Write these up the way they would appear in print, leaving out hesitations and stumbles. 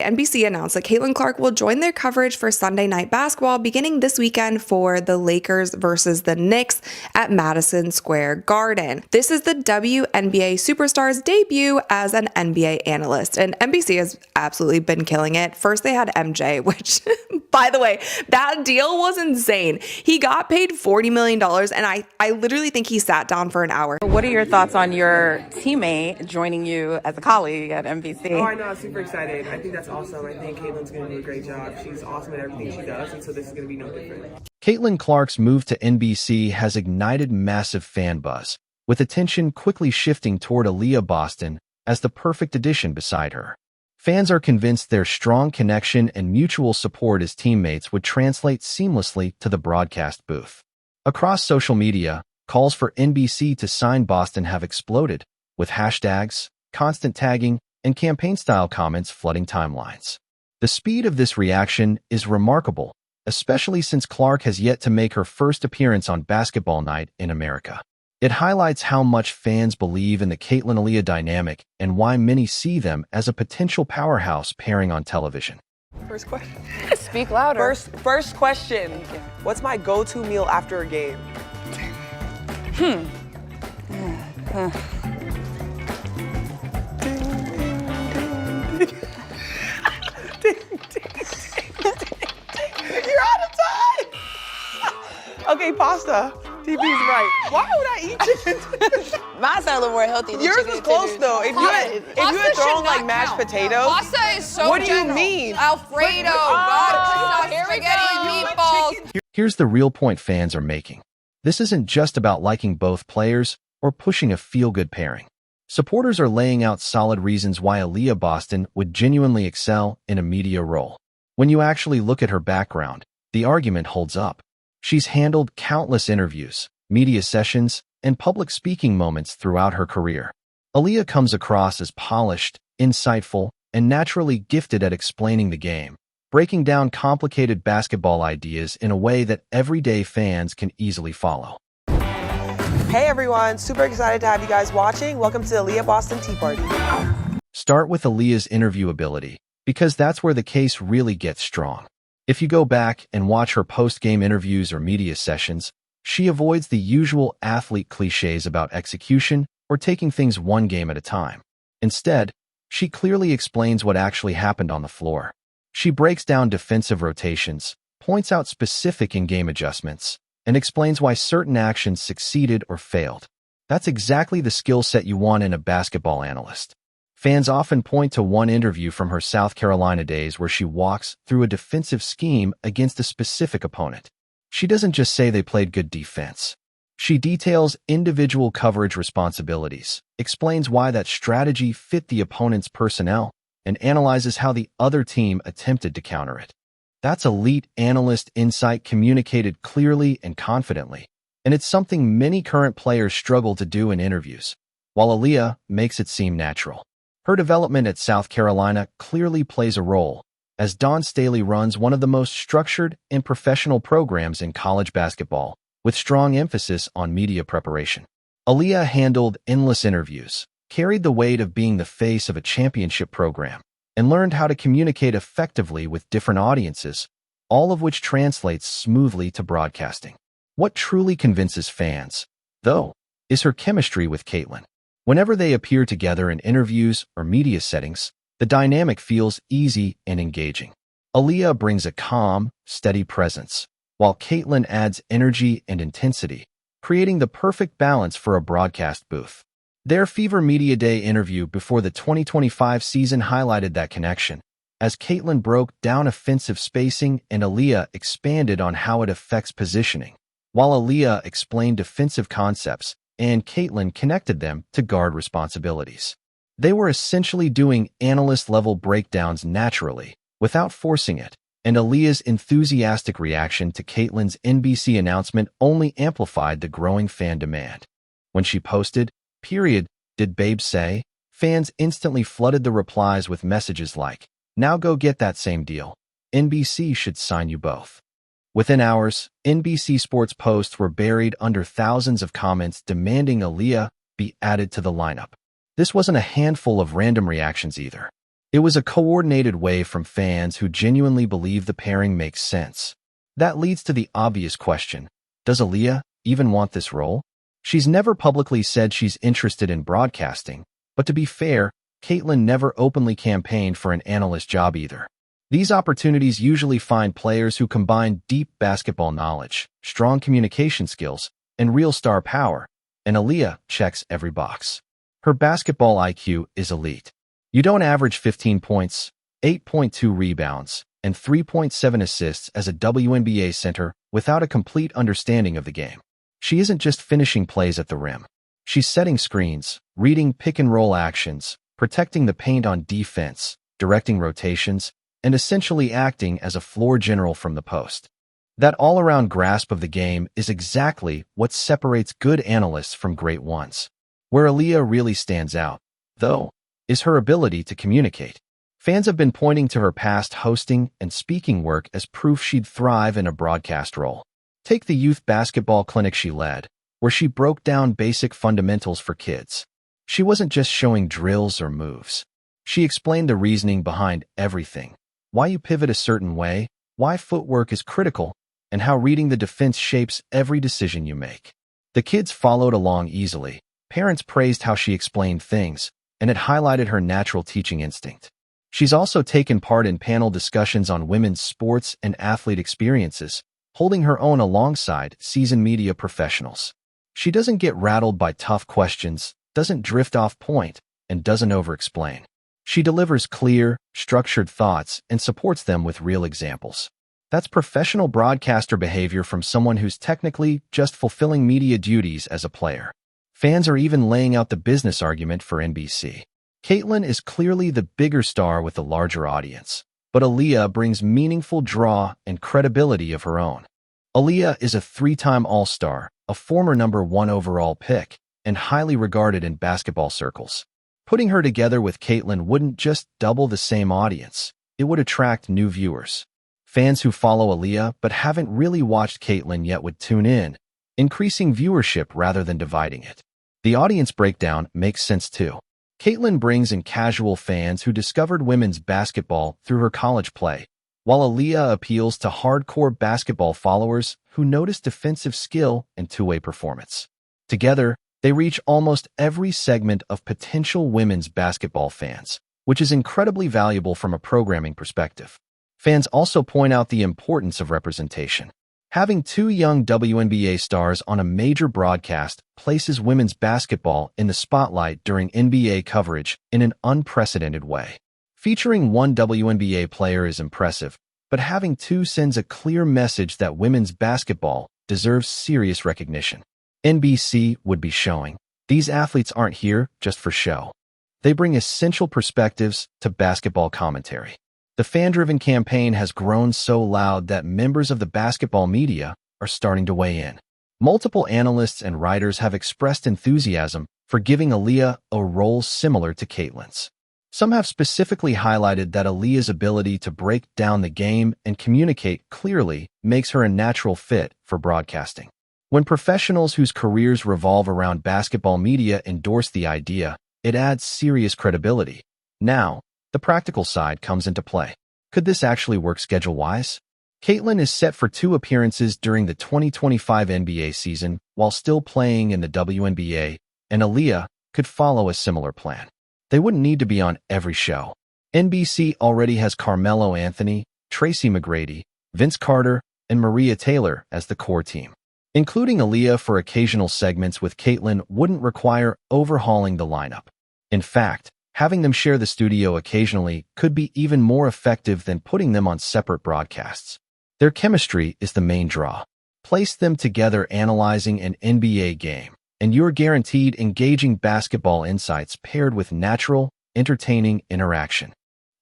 NBC announced that Caitlin Clark will join their coverage for Sunday Night Basketball beginning this weekend for the Lakers versus the Knicks at Madison Square Garden. This is the WNBA superstar's debut as an NBA analyst, and NBC has absolutely been killing it. First, they had MJ, which, by the way, that deal was insane. He got paid $40 million, and I literally think he sat down for an hour. What are your thoughts on your teammate joining you as a colleague at NBC? Oh, I know. I'm super excited. I think that's awesome. I think Caitlin's going to do a great job. She's awesome at everything she does, and so this is going to be no different. Caitlin Clark's move to NBC has ignited massive fan buzz, with attention quickly shifting toward Aliyah Boston as the perfect addition beside her. Fans are convinced their strong connection and mutual support as teammates would translate seamlessly to the broadcast booth. Across social media, calls for NBC to sign Boston have exploded, with hashtags, constant tagging, and campaign-style comments flooding timelines. The speed of this reaction is remarkable, especially since Clark has yet to make her first appearance on Basketball Night in America. It highlights how much fans believe in the Caitlin-Aliyah dynamic and why many see them as a potential powerhouse pairing on television. First question. Speak louder. First question. What's my go-to meal after a game? You're out of time. Okay, pasta. TP's right. Why would I eat chicken? Mine's a little more healthy than Yours chicken was close tenders. though. If you had thrown like mashed potatoes. Pasta is so What do you general. mean? Alfredo, God, spaghetti, meatballs. Here's the real point fans are making. This isn't just about liking both players or pushing a feel-good pairing. Supporters are laying out solid reasons why Aliyah Boston would genuinely excel in a media role. When you actually look at her background, the argument holds up. She's handled countless interviews, media sessions, and public speaking moments throughout her career. Aliyah comes across as polished, insightful, and naturally gifted at explaining the game, breaking down complicated basketball ideas in a way that everyday fans can easily follow. Hey everyone, super excited to have you guys watching. Welcome to the Aliyah Boston Tea Party. Start with Aliyah's interview ability, because that's where the case really gets strong. If you go back and watch her post-game interviews or media sessions, she avoids the usual athlete cliches about execution or taking things one game at a time. Instead, she clearly explains what actually happened on the floor. She breaks down defensive rotations, points out specific in-game adjustments, and explains why certain actions succeeded or failed. That's exactly the skill set you want in a basketball analyst. Fans often point to one interview from her South Carolina days where she walks through a defensive scheme against a specific opponent. She doesn't just say they played good defense. She details individual coverage responsibilities, explains why that strategy fit the opponent's personnel, and analyzes how the other team attempted to counter it. That's elite analyst insight communicated clearly and confidently, and it's something many current players struggle to do in interviews, while Aliyah makes it seem natural. Her development at South Carolina clearly plays a role, as Dawn Staley runs one of the most structured and professional programs in college basketball, with strong emphasis on media preparation. Aliyah handled endless interviews, carried the weight of being the face of a championship program, and learned how to communicate effectively with different audiences, all of which translates smoothly to broadcasting. What truly convinces fans, though, is her chemistry with Caitlin. Whenever they appear together in interviews or media settings, the dynamic feels easy and engaging. Aliyah brings a calm, steady presence, while Caitlin adds energy and intensity, creating the perfect balance for a broadcast booth. Their Fever Media Day interview before the 2025 season highlighted that connection, as Caitlin broke down offensive spacing and Aliyah expanded on how it affects positioning, while Aliyah explained defensive concepts and Caitlin connected them to guard responsibilities. They were essentially doing analyst-level breakdowns naturally, without forcing it, and Aliyah's enthusiastic reaction to Caitlin's NBC announcement only amplified the growing fan demand. When she posted, "Period, did babe say?" fans instantly flooded the replies with messages like, "Now go get that same deal. NBC should sign you both." Within hours, NBC Sports posts were buried under thousands of comments demanding Aliyah be added to the lineup. This wasn't a handful of random reactions either. It was a coordinated wave from fans who genuinely believe the pairing makes sense. That leads to the obvious question, does Aliyah even want this role? She's never publicly said she's interested in broadcasting, but to be fair, Caitlyn never openly campaigned for an analyst job either. These opportunities usually find players who combine deep basketball knowledge, strong communication skills, and real star power, and Aliyah checks every box. Her basketball IQ is elite. You don't average 15 points, 8.2 rebounds, and 3.7 assists as a WNBA center without a complete understanding of the game. She isn't just finishing plays at the rim. She's setting screens, reading pick-and-roll actions, protecting the paint on defense, directing rotations, and essentially acting as a floor general from the post. That all-around grasp of the game is exactly what separates good analysts from great ones. Where Aliyah really stands out, though, is her ability to communicate. Fans have been pointing to her past hosting and speaking work as proof she'd thrive in a broadcast role. Take the youth basketball clinic she led, where she broke down basic fundamentals for kids. She wasn't just showing drills or moves. She explained the reasoning behind everything. Why you pivot a certain way, why footwork is critical, and how reading the defense shapes every decision you make. The kids followed along easily. Parents praised how she explained things, and it highlighted her natural teaching instinct. She's also taken part in panel discussions on women's sports and athlete experiences, holding her own alongside seasoned media professionals. She doesn't get rattled by tough questions, doesn't drift off point, and doesn't over-explain. She delivers clear, structured thoughts and supports them with real examples. That's professional broadcaster behavior from someone who's technically just fulfilling media duties as a player. Fans are even laying out the business argument for NBC. Caitlyn is clearly the bigger star with the larger audience, but Aliyah brings meaningful draw and credibility of her own. Aliyah is a 3-time All-Star, a former #1 overall pick, and highly regarded in basketball circles. Putting her together with Caitlyn wouldn't just double the same audience, it would attract new viewers. Fans who follow Aliyah but haven't really watched Caitlyn yet would tune in, increasing viewership rather than dividing it. The audience breakdown makes sense too. Caitlyn brings in casual fans who discovered women's basketball through her college play, while Aliyah appeals to hardcore basketball followers who notice defensive skill and two-way performance. Together, they reach almost every segment of potential women's basketball fans, which is incredibly valuable from a programming perspective. Fans also point out the importance of representation. Having 2 young WNBA stars on a major broadcast places women's basketball in the spotlight during NBA coverage in an unprecedented way. Featuring one WNBA player is impressive, but having 2 sends a clear message that women's basketball deserves serious recognition. NBC would be showing, these athletes aren't here just for show. They bring essential perspectives to basketball commentary. The fan-driven campaign has grown so loud that members of the basketball media are starting to weigh in. Multiple analysts and writers have expressed enthusiasm for giving Aliyah a role similar to Caitlyn's. Some have specifically highlighted that Aliyah's ability to break down the game and communicate clearly makes her a natural fit for broadcasting. When professionals whose careers revolve around basketball media endorse the idea, it adds serious credibility. Now, the practical side comes into play. Could this actually work schedule-wise? Caitlyn is set for 2 appearances during the 2025 NBA season while still playing in the WNBA, and Aliyah could follow a similar plan. They wouldn't need to be on every show. NBC already has Carmelo Anthony, Tracy McGrady, Vince Carter, and Maria Taylor as the core team. Including Aliyah for occasional segments with Caitlyn wouldn't require overhauling the lineup. In fact, having them share the studio occasionally could be even more effective than putting them on separate broadcasts. Their chemistry is the main draw. Place them together analyzing an NBA game, and you're guaranteed engaging basketball insights paired with natural, entertaining interaction.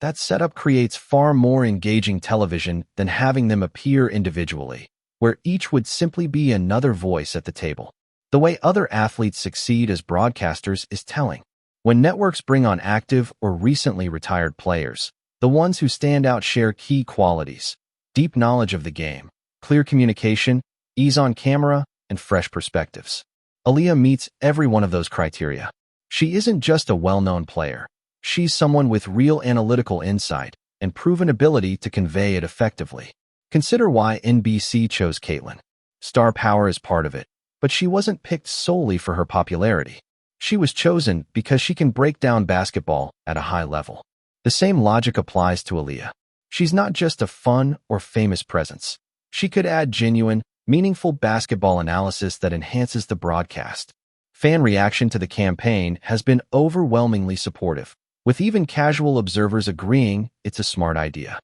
That setup creates far more engaging television than having them appear individually, where each would simply be another voice at the table. The way other athletes succeed as broadcasters is telling. When networks bring on active or recently retired players, the ones who stand out share key qualities: deep knowledge of the game, clear communication, ease on camera, and fresh perspectives. Aliyah meets every one of those criteria. She isn't just a well-known player. She's someone with real analytical insight and proven ability to convey it effectively. Consider why NBC chose Caitlyn. Star power is part of it, but she wasn't picked solely for her popularity. She was chosen because she can break down basketball at a high level. The same logic applies to Aliyah. She's not just a fun or famous presence. She could add genuine, meaningful basketball analysis that enhances the broadcast. Fan reaction to the campaign has been overwhelmingly supportive, with even casual observers agreeing it's a smart idea.